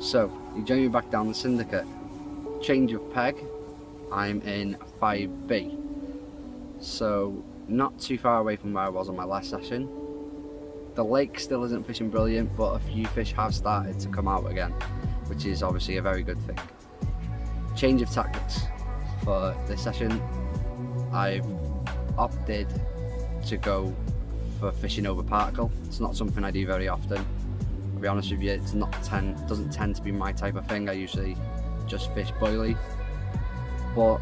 So, you join me back down the Syndicate. Change of peg, I'm in 5B. So, not too far away from where I was on my last session. The lake still isn't fishing brilliant, but a few fish have started to come out again, which is obviously a very good thing. Change of tactics for this session. I've opted to go for fishing over particle. It's not something I do very often. I'll be honest with you, it doesn't tend to be my type of thing. I usually just fish boilie. But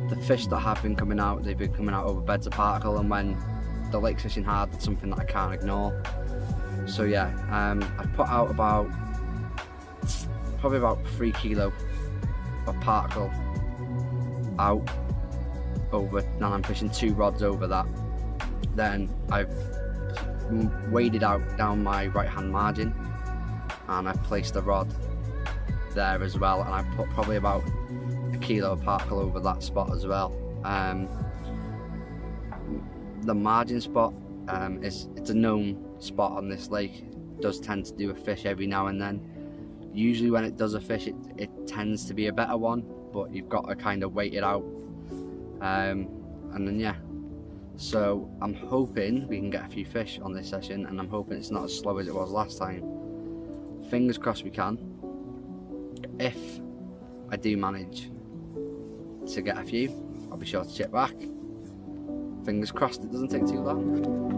the fish that have been coming out, they've been coming out over beds of particle, and when the lake's fishing hard, that's something that I can't ignore. So yeah, I put out probably about 3 kilo of particle out over, and I'm fishing 2 rods over that. Then I've waded out down my right hand margin and I've placed a rod there as well, and I put probably about 1 kilo of particle over that spot as well. The margin spot, it's a known spot on this lake. It does tend to do a fish every now and then. Usually when it does a fish, it tends to be a better one, but you've got to kind of wait it out. And then yeah, so I'm hoping we can get a few fish on this session, and I'm hoping it's not as slow as it was last time. Fingers crossed we can. If I do manage to get a few, I'll be sure to chip back. Fingers crossed it doesn't take too long.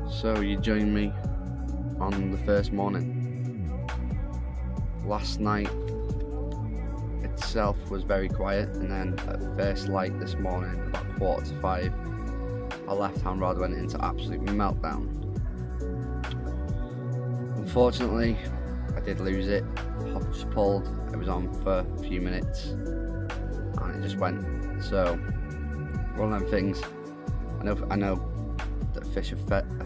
So you join me on the first morning. Last night itself was very quiet, and then at first light this morning, about 4:45, our left hand rod went into absolute meltdown. Unfortunately, I did lose it. Just pulled, it was on for a few minutes and it just went. So one of them things, I know that fish are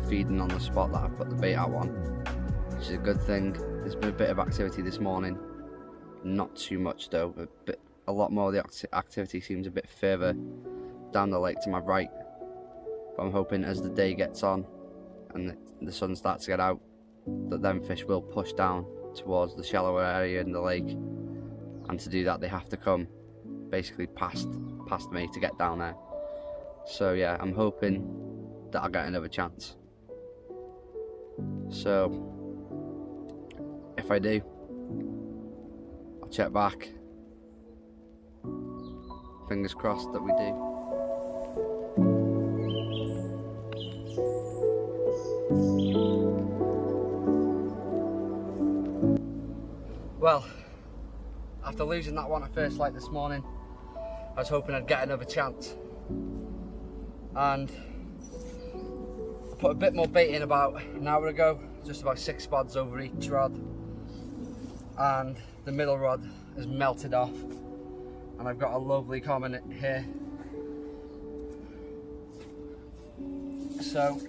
feeding on the spot that I put the bait out on, which is a good thing. There's been a bit of activity this morning, not too much though. A lot more of the activity seems a bit further down the lake to my right, but I'm hoping as the day gets on and the sun starts to get out, that them fish will push down towards the shallower area in the lake, and to do that they have to come basically past me to get down there. So yeah, I'm hoping that I'll get another chance. So if I do, I'll check back. Fingers crossed that we do. Well, after losing that one at first light this morning, I was hoping I'd get another chance, and I put a bit more bait in about an hour ago, just about 6 spots over each rod, and the middle rod has melted off, and I've got a lovely common here. So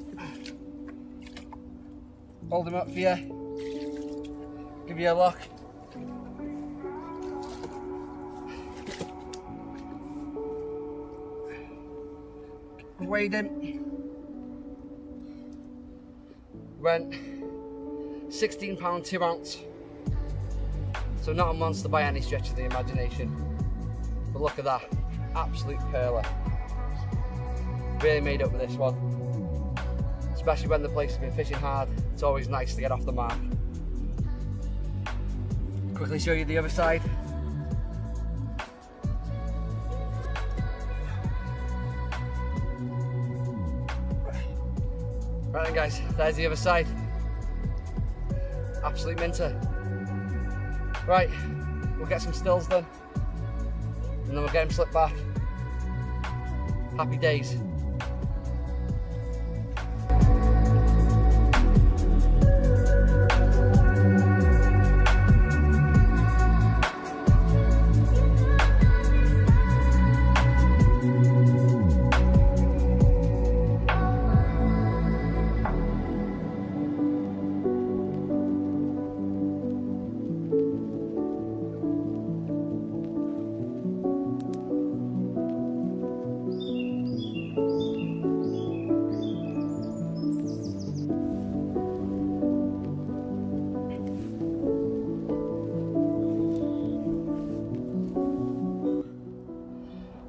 hold him up for you, give you a look. Weighed him, went 16 pound 2 ounce, so not a monster by any stretch of the imagination, but look at that, absolute perler. Really made up with this one, especially when the place has been fishing hard. It's always nice to get off the mark. Quickly show you the other side. Right then guys, there's the other side. Absolute minter. Right, we'll get some stills done and then we'll get him slipped back. Happy days.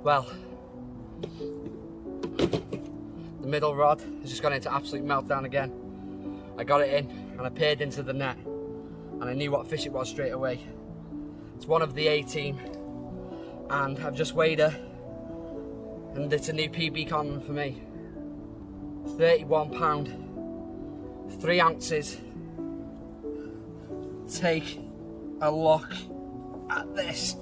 Well, the middle rod has just gone into absolute meltdown again. I got it in and I peered into the net and I knew what fish it was straight away. It's one of the A team and I've just weighed her and it's a new PB common for me. 31 pound, 3 ounces. Take a look at this.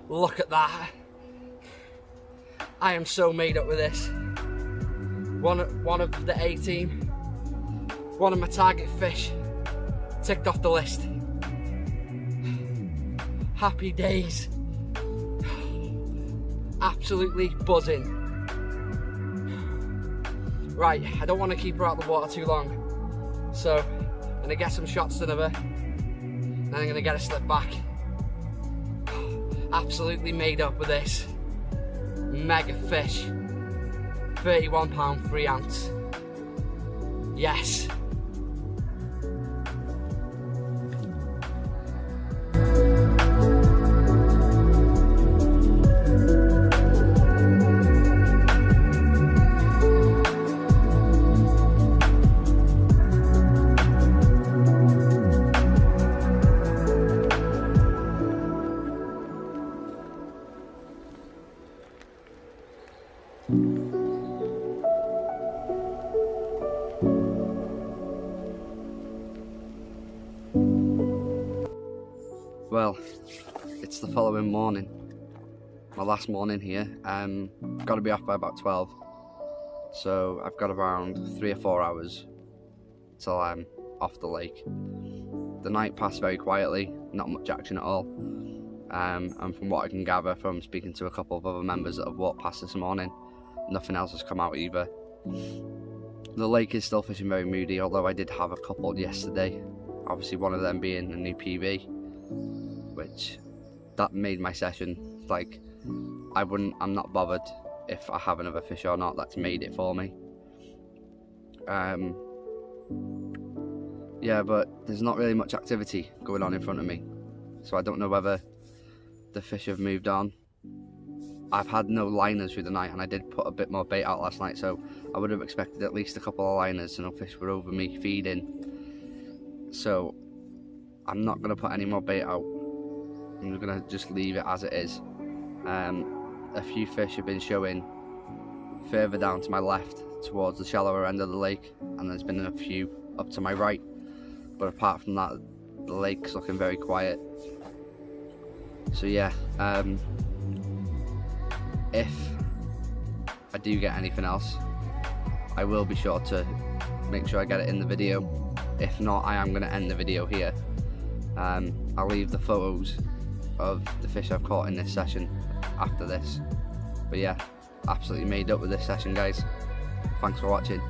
Look at that. I am so made up with this. One of the A team, one of my target fish, ticked off the list. Happy days. Absolutely buzzing. Right, I don't want to keep her out of the water too long, so I'm gonna get some shots of her, and I'm gonna get her slipped back. Absolutely made up with this mega fish. 31 pound, 3 ounce. Yes. Well, it's the following morning, my last morning here. I've got to be off by about 12, so I've got around 3 or 4 hours till I'm off the lake. The night passed very quietly, not much action at all, and from what I can gather from speaking to a couple of other members that have walked past this morning, nothing else has come out either. The lake is still fishing very moody, although I did have a couple yesterday, obviously one of them being a new PB, which that made my session like I'm not bothered if I have another fish or not. That's made it for me. Yeah, but there's not really much activity going on in front of me, so I don't know whether the fish have moved on. I've had no liners through the night, and I did put a bit more bait out last night, so I would have expected at least a couple of liners, and no fish were over me feeding. So I'm not going to put any more bait out. I'm going to just leave it as it is. A few fish have been showing further down to my left towards the shallower end of the lake, and there's been a few up to my right, but apart from that, the lake's looking very quiet. So yeah, if I do get anything else, I will be sure to make sure I get it in the video. If not, I am going to end the video here. I'll leave the photos of the fish I've caught in this session after this. But yeah, absolutely made up with this session, guys. Thanks for watching.